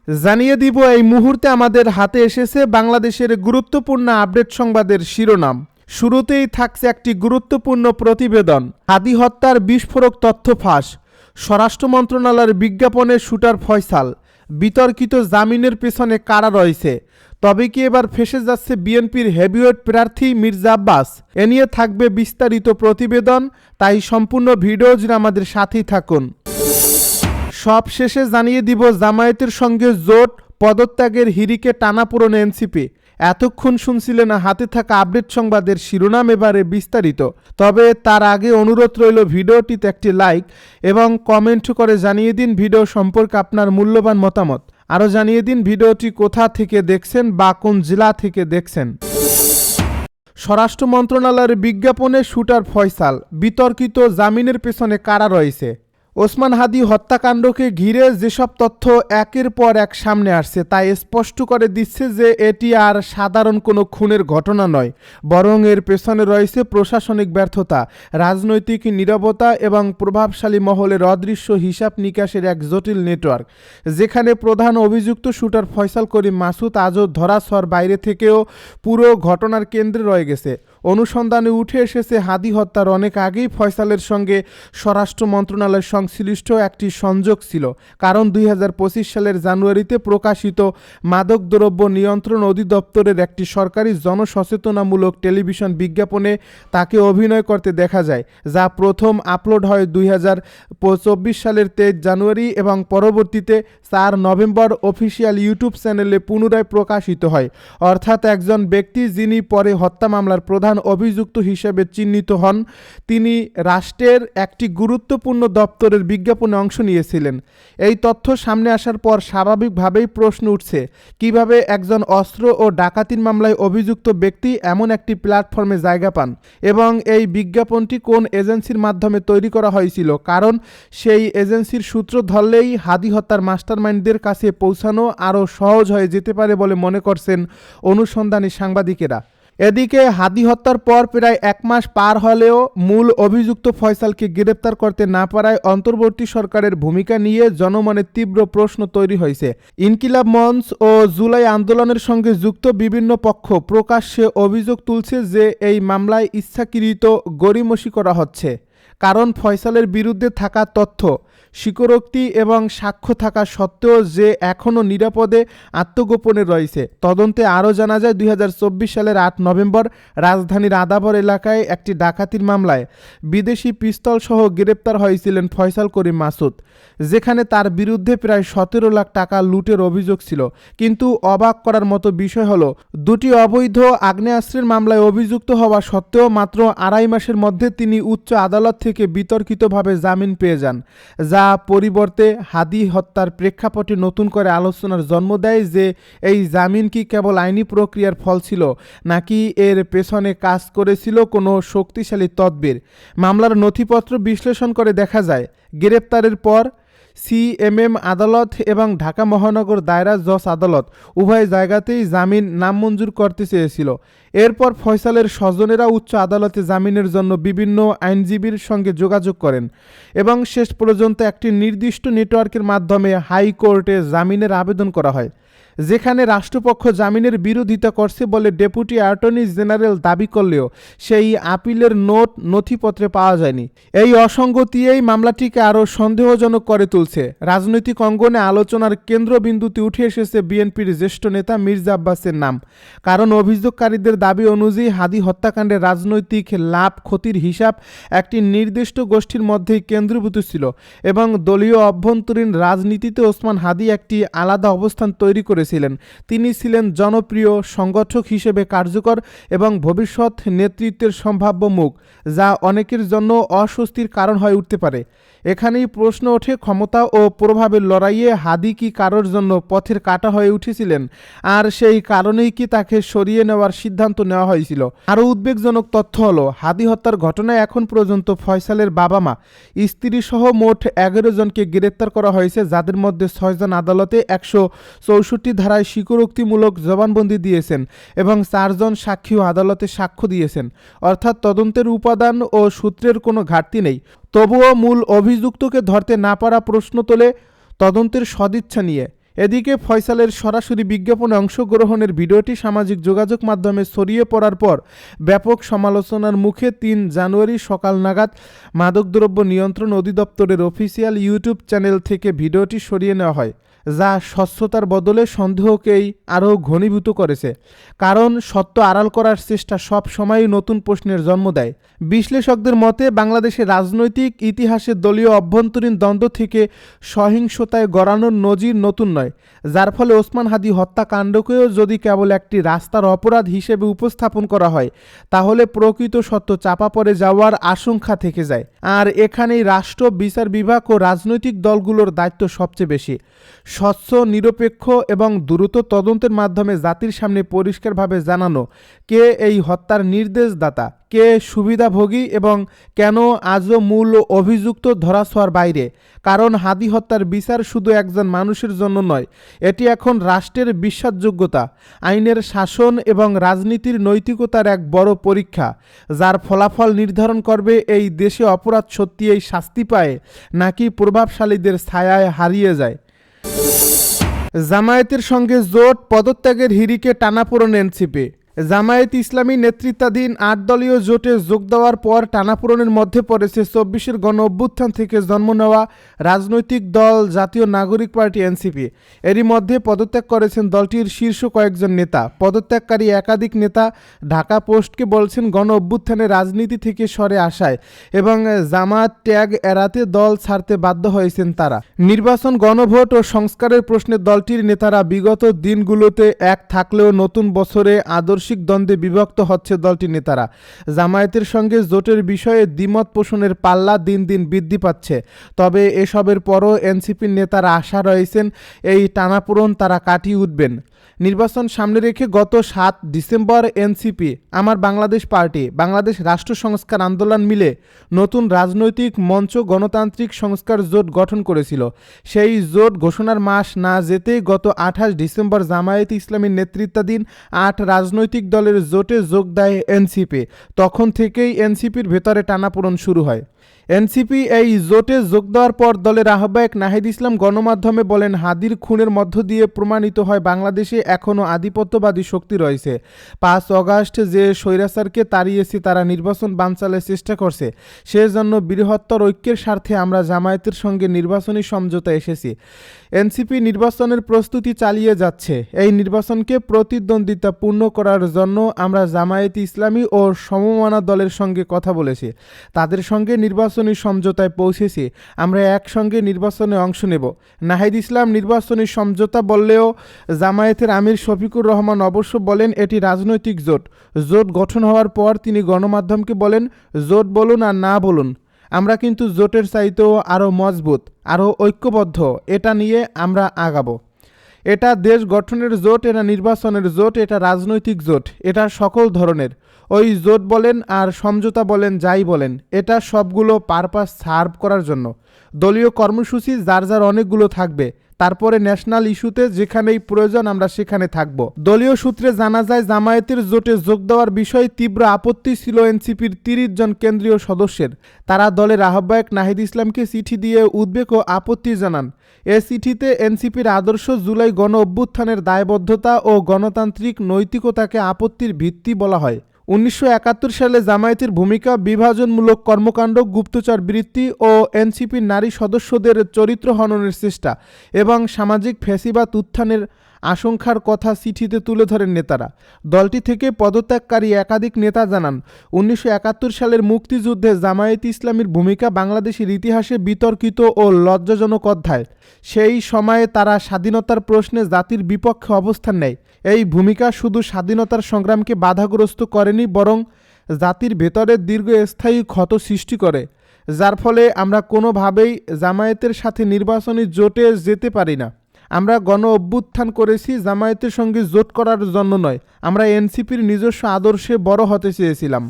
জানিয়ে দিব এই মুহূর্তে আমাদের হাতে এসেছে বাংলাদেশের গুরুত্বপূর্ণ আপডেট সংবাদের শিরোনাম। শুরুতেই থাকছে একটি গুরুত্বপূর্ণ প্রতিবেদন। হাদি হত্যার বিস্ফোরক তথ্য ফাঁস, স্বরাষ্ট্র মন্ত্রণালয়ের বিজ্ঞাপনে শুটার ফয়সাল, বিতর্কিত জামিনের পেছনে কারা রয়েছে, তবে কি এবার ফেঁসে যাচ্ছে বিএনপির হেভিওয়েট প্রার্থী মির্জা আব্বাস? এ নিয়ে থাকবে বিস্তারিত প্রতিবেদন, তাই সম্পূর্ণ ভিডিও জুড়ে আমাদের সাথেই থাকুন। সব শেষে জানিয়ে দিব জামায়াতের সঙ্গে জোট, পদত্যাগের হিড়িকে টানাপোড়েন এনসিপি। এতক্ষণ শুনছিলেন হাতে থাকা আপডেট সংবাদের শিরোনাম, এবারে বিস্তারিত। তবে তার আগে অনুরোধ রইল ভিডিওটিতে একটি লাইক এবং কমেন্ট করে জানিয়ে দিন ভিডিও সম্পর্কে আপনার মূল্যবান মতামত। আরও জানিয়ে দিন ভিডিওটি কোথা থেকে দেখছেন বা কোন জেলা থেকে দেখছেন। স্বরাষ্ট্র মন্ত্রণালয়ের বিজ্ঞাপনে শুটার ফয়সাল, বিতর্কিত জামিনের পেছনে কারা রয়েছে। ওসমান হাদি হত্যাকাণ্ডকে ঘিরে যেসব তথ্য একের পর এক সামনে আসছে তা স্পষ্ট করে দিচ্ছে যে এটি আর সাধারণ কোনো খুনের ঘটনা নয়, বরং এর পেছনে রয়েছে প্রশাসনিক ব্যর্থতা, রাজনৈতিক নীরবতা এবং প্রভাবশালী মহলের অদৃশ্য হিসাব নিকাশের এক জটিল নেটওয়ার্ক। যেখানে প্রধান অভিযুক্ত শুটার ফয়সাল করিম মাসুদ আজও ধরাছোঁয়ার বাইরে থেকেও পুরো ঘটনার কেন্দ্রে রয়ে গেছে। অনুসন্ধানে উঠে এসেছে হাদি হত্যার অনেক আগেই ফয়সালের সঙ্গে স্বরাষ্ট্র মন্ত্রণালয়ের সংশ্লিষ্ট একটি সংযোগ ছিল। কারণ 2025 সালের জানুয়ারিতে প্রকাশিত মাদকদ্রব্য নিয়ন্ত্রণ অধিদপ্তরের একটি সরকারি জনসচেতনামূলক টেলিভিশন বিজ্ঞাপনে তাকে অভিনয় করতে দেখা যায়, যা প্রথম আপলোড হয় 2024 সালের 23 জানুয়ারি এবং পরবর্তীতে 4 নভেম্বর অফিসিয়াল ইউটিউব চ্যানেলে পুনরায় প্রকাশিত হয়। অর্থাৎ একজন ব্যক্তি যিনি পরে হত্যা মামলার প্রধান অভিযুক্ত হিসেবে চিহ্নিত হন, তিনি রাষ্ট্রের একটি গুরুত্বপূর্ণ দপ্তরের বিজ্ঞাপনে অংশ নিয়েছিলেন। এই তথ্য সামনে আসার পর স্বাভাবিকভাবেই প্রশ্ন উঠছে, কিভাবে একজন অস্ত্র ও ডাকাতির মামলায় অভিযুক্ত ব্যক্তি এমন একটি প্ল্যাটফর্মে জায়গা পান এবং এই বিজ্ঞাপনটি কোন এজেন্সির মাধ্যমে তৈরি করা হয়েছিল। কারণ সেই এজেন্সির সূত্র ধরলেই হাদি হত্যার মাস্টারমাইন্ডদের কাছে পৌঁছানো আরও সহজ হয়ে যেতে পারে বলে মনে করছেন অনুসন্ধানী সাংবাদিকেরা। এদিকে হাদি হত্যার পর প্রায় 1 মাস পার হলেও মূল অভিযুক্ত ফয়সালকে গ্রেপ্তার করতে না পারায় অন্তর্বর্তী সরকারের ভূমিকা নিয়ে জনমনে তীব্র প্রশ্ন তৈরি হয়েছে। ইনকিলাব মঞ্চ ও জুলাই আন্দোলনের সঙ্গে যুক্ত বিভিন্ন পক্ষ প্রকাশ্যে অভিযোগ তুলছে যে এই মামলায় ইচ্ছাকৃত গড়িমসি করা হচ্ছে। কারণ ফয়সালের বিরুদ্ধে থাকা তথ্য, স্বীকারোক্তি এবং সাক্ষ্য থাকা সত্ত্বেও যে এখনও নিরাপদে আত্মগোপনে রয়েছে। তদন্তে আরও জানা যায় 2024 সালের 8 নভেম্বর রাজধানীর আদাবর এলাকায় একটি ডাকাতির মামলায় বিদেশি পিস্তল সহ গ্রেপ্তার হয়েছিলেন ফয়সাল করিম মাসুদ, যেখানে তার বিরুদ্ধে প্রায় 17 লাখ টাকা লুটের অভিযোগ ছিল। কিন্তু অবাক করার মতো বিষয় হলো, দুটি অবৈধ আগ্নেয়াস্ত্রের মামলায় অভিযুক্ত হওয়া সত্ত্বেও মাত্র 2.5 মাসের মধ্যে তিনি উচ্চ আদালত থেকে বিতর্কিতভাবে জামিন পেয়ে যান, যা পরিবর্তে হাদি হত্যার প্রেক্ষাপটে নতুন করে আলোচনার জন্ম দেয় যে এই জামিন কি কেবল আইনি প্রক্রিয়ার ফল ছিল নাকি এর পেছনে কাজ করেছিল কোনো শক্তিশালী তদবির। মামলার নথিপত্র বিশ্লেষণ করে দেখা যায়, গ্রেপ্তারের পর সিএমএম আদালত এবং ঢাকা মহানগর দায়রা জজ আদালত উভয় জায়গাতেই জামিন নামঞ্জুর করতে চেয়েছিল। এরপর ফয়সালের স্বজনেরা উচ্চ আদালতে জামিনের জন্য বিভিন্ন আইনজীবীর সঙ্গে যোগাযোগ করেন এবং শেষ পর্যন্ত একটি নির্দিষ্ট নেটওয়ার্কের মাধ্যমে হাইকোর্টে জামিনের আবেদন করা হয়, যেখানে রাষ্ট্রপক্ষ জামিনের বিরোধিতা করছে বলে ডেপুটি অ্যাটর্নি জেনারেল দাবি করলেও সেই আপিলের নথিপত্রে পাওয়া যায়নি। এই অসঙ্গতি এই মামলাটিকে আরও সন্দেহজনক করে তুলছে। রাজনৈতিক অঙ্গনে আলোচনার কেন্দ্রবিন্দুতে উঠে এসেছে বিএনপির জ্যেষ্ঠ নেতা মির্জা আব্বাসের নাম। কারণ অভিযোগকারীদের দাবি অনুযায়ী হাদি হত্যাকাণ্ডের রাজনৈতিক লাভ ক্ষতির হিসাব একটি নির্দিষ্ট গোষ্ঠীর মধ্যেই কেন্দ্রীভূত ছিল এবং দলীয় অভ্যন্তরীণ রাজনীতিতে ওসমান হাদি একটি আলাদা অবস্থান তৈরি করেছিলেন। তিনি ছিলেন জনপ্রিয় সংগঠক হিসেবে কার্যকর এবং ভবিষ্যৎ নেতৃত্বের সম্ভাব্য মুখ, যা অনেকের জন্য অস্বস্তির কারণ হয়ে উঠতে পারে। এখানেই প্রশ্ন ওঠে, ক্ষমতা ও প্রভাবের লড়াইয়ে হাদি কি কারোর জন্য পথের কাঁটা হয়ে উঠেছিলেন, আর সেই কারণেই কি তাকে সরিয়ে নেওয়ার সিদ্ধান্ত নেওয়া হয়েছিল। আরও উদ্বেগজনক তথ্য হলো, হাদি হত্যার ঘটনায় এখন পর্যন্ত ফয়সালের বাবা মা, স্ত্রী সহ মোট 11 জনকে গ্রেপ্তার করা হয়েছে, যাদের মধ্যে 6 জন আদালতে 164 ধারায় স্বীকারোক্তিমূলক জবানবন্দি দিয়েছেন এবং 4 জন সাক্ষীও আদালতে সাক্ষ্য দিয়েছেন। অর্থাৎ তদন্তের উপাদান ও সূত্রের কোনো ঘাটতি নেই। তবুও মূল অভিযুক্তকে ধরতে না পারা প্রশ্ন তোলে তদন্তের সদিচ্ছা নিয়ে। এদিকে ফয়সালের সরাসরি বিজ্ঞাপনে অংশগ্রহণের ভিডিওটি সামাজিক যোগাযোগ মাধ্যমে ছড়িয়ে পড়ার পর ব্যাপক সমালোচনার মুখে ৩ জানুয়ারি সকাল নাগাদ মাদকদ্রব্য নিয়ন্ত্রণ অধিদপ্তরের অফিসিয়াল ইউটিউব চ্যানেল থেকে ভিডিওটি সরিয়ে নেওয়া হয়, যা স্বচ্ছতার বদলে সন্দেহকেই আরও ঘনীভূত করেছে। কারণ সত্য আড়াল করার চেষ্টা সব সময়ই নতুন প্রশ্নের জন্ম দেয়। বিশ্লেষকদের মতে বাংলাদেশের রাজনৈতিক ইতিহাসে দলীয় অভ্যন্তরীণ দ্বন্দ্ব থেকে সহিংসতায় গড়ানোর নজির নতুন নয়, যার ফলে ওসমান হাদি হত্যাকাণ্ডকেও যদি কেবল একটি রাস্তার অপরাধ হিসেবে উপস্থাপন করা হয় তাহলে প্রকৃত সত্য চাপা পড়ে যাওয়ার আশঙ্কা থেকে যায়। আর এখানেই রাষ্ট্র, বিচার বিভাগ ও রাজনৈতিক দলগুলোর দায়িত্ব সবচেয়ে বেশি। স্বচ্ছ, নিরপেক্ষ এবং দ্রুত তদন্তের মাধ্যমে জাতির সামনে পরিষ্কারভাবে জানানো কে এই হত্যার নির্দেশদাতা, কে সুবিধাভোগী এবং কেন আজও মূল অভিযুক্ত ধরাছোঁয়ার বাইরে। কারণ হাদি হত্যার বিচার শুধু একজন মানুষের জন্য নয়, এটি এখন রাষ্ট্রের বিশ্বাসযোগ্যতা, আইনের শাসন এবং রাজনীতির নৈতিকতার এক বড় পরীক্ষা, যার ফলাফল নির্ধারণ করবে এই দেশে অপরাধ সত্যিই শাস্তি পায় নাকি প্রভাবশালীদের ছায়ায় হারিয়ে যায়। জামায়াতের সঙ্গে জোট, পদত্যাগের হিড়িকে টানাপোড়েন এনসিপি। জামায়াত ইসলামী নেতৃত্বাধীন ৮ দলীয় জোটে যোগ দেওয়ার পর টানাপোড়েনের মধ্যে পড়েছে ২৪-এর গণ অভ্যুত্থান থেকে জন্ম নেওয়া রাজনৈতিক দল জাতীয় নাগরিক পার্টি এনসিপি। এরই মধ্যে পদত্যাগ করেছেন দলটির শীর্ষ কয়েকজন নেতা। পদত্যাগকারী একাধিক নেতা ঢাকা পোস্টকে বলছেন গণ অভ্যুত্থানের রাজনীতি থেকে সরে আসায় এবং জামায়াত ত্যাগ এড়াতে দল ছাড়তে বাধ্য হয়েছেন তারা। নির্বাচন, গণভোট ও সংস্কারের প্রশ্নে দলটির নেতারা বিগত দিনগুলোতে এক থাকলেও নতুন বছরে আদর্শিক দ্বন্দ্বে বিভক্ত হচ্ছে দলটির নেতারা। জামায়াতের সঙ্গে জোটের বিষয়ে দ্বিমত পোষণের পাল্লা দিন দিন বৃদ্ধি পাচ্ছে। তবে এসবের পরও এনসিপির নেতারা আশা রয়েছেন এই টানাপোড়েন তারা কাটিয়ে উঠবেন। নির্বাচন সামনে রেখে গত ৭ ডিসেম্বর এনসিপি, আমার বাংলাদেশ পার্টি, বাংলাদেশ রাষ্ট্র সংস্কার আন্দোলন মিলে নতুন রাজনৈতিক মঞ্চ গণতান্ত্রিক সংস্কার জোট গঠন করেছিল। সেই জোট ঘোষণার মাস না যেতেই গত ২৮ ডিসেম্বর জামায়াত ইসলামীর নেতৃত্বাধীন ৮ রাজনৈতিক দলের জোটে যোগ দেয় এনসিপি। তখন থেকেই এনসিপির ভেতরে টানাপোড়েন শুরু হয়। এনসিপি এই জোটে যোগ দেওয়ার পর দলের আহ্বায়ক নাহিদ ইসলাম গণমাধ্যমে বলেন, হাদির খুনের মধ্য দিয়ে প্রমাণিত হয় বাংলাদেশে এখনও আধিপত্যবাদী শক্তি রয়েছে। ৫ অগাস্ট যে স্বৈরাচারকে তাড়িয়েছে তারা নির্বাচন বানচালের চেষ্টা করছে। সেজন্য বৃহত্তর ঐক্যের স্বার্থে আমরা জামায়াতের সঙ্গে নির্বাচনী সমঝোতা এসেছি। এনসিপি নির্বাচনের প্রস্তুতি চালিয়ে যাচ্ছে। এই নির্বাচনকে প্রতিদ্বন্দ্বিতাপূর্ণ করার জন্য আমরা জামায়াত ইসলামী ও সমমনা দলের সঙ্গে কথা বলেছি, তাদের সঙ্গে নির্বাচনী সমঝোতায় পৌঁছেছি। আমরা একসঙ্গে নির্বাচনে অংশ নেব। নাহিদ ইসলাম নির্বাচনী সমঝোতা বললেও জামায়াতের আমির শফিকুর রহমান অবশ্য বলেন এটি রাজনৈতিক জোট। জোট গঠন হওয়ার পর তিনি গণমাধ্যমকে বলেন, জোট বলুন আর না বলুন, আমরা কিন্তু জোটের চাইতেও আরও মজবুত, আরও ঐক্যবদ্ধ। এটা নিয়ে আমরা আগাবো। এটা দেশ গঠনের জোট, এটা নির্বাচনের জোট, এটা রাজনৈতিক জোট, এটা সকল ধরনের। ওই জোট বলেন আর সমঝোতা বলেন, যাই বলেন, এটা সবগুলো পারপাস সার্ভ করার জন্য। দলীয় কর্মসূচি যার যার অনেকগুলো থাকবে। তারপরে ন্যাশনাল ইস্যুতে যেখানেই প্রয়োজন আমরা সেখানে থাকব। দলীয় সূত্রে জানা যায় জামায়াতের জোটে যোগ দেওয়ার বিষয়ে তীব্র আপত্তি ছিল এনসিপির ৩০ জন কেন্দ্রীয় সদস্যের। তারা দলের আহ্বায়ক নাহিদ ইসলামকে চিঠি দিয়ে উদ্বেগ ও আপত্তি জানান। এ চিঠিতে এনসিপির আদর্শ, জুলাই গণ অভ্যুত্থানের দায়বদ্ধতা ও গণতান্ত্রিক নৈতিকতাকে আপত্তির ভিত্তি বলা হয়। ১৯৭১ সালে জামায়াতের ভূমিকা, বিভাজনমূলক কর্মকাণ্ড, গুপ্তচর বৃত্তি ও এনসিপির নারী সদস্যদের চরিত্র হননের চেষ্টা এবং সামাজিক ফ্যাসিবাদ উত্থানের আশঙ্কার কথা চিঠিতে তুলে ধরেন নেতারা। দলটি থেকে পদত্যাগকারী একাধিক নেতা জানান, ১৯৭১ সালের মুক্তিযুদ্ধে জামায়াত ইসলামীর ভূমিকা বাংলাদেশের ইতিহাসে বিতর্কিত ও লজ্জাজনক অধ্যায়। সেই সময়ে তারা স্বাধীনতার প্রশ্নে জাতির বিপক্ষে অবস্থান নেয়। এই ভূমিকা শুধু স্বাধীনতার সংগ্রামকে বাধাগ্রস্ত করেনি, বরং জাতির ভেতরে দীর্ঘস্থায়ী ক্ষত সৃষ্টি করে, যার ফলে আমরা কোনোভাবেই জামায়াতের সাথে নির্বাচনী জোটে যেতে পারি না। আমরা গণ অভ্যুত্থান করেছি জামায়াতের সঙ্গে জোট করার জন্য নয়, আমরা এনসিপির নিজস্ব আদর্শে বড় হতে চেয়েছিলাম।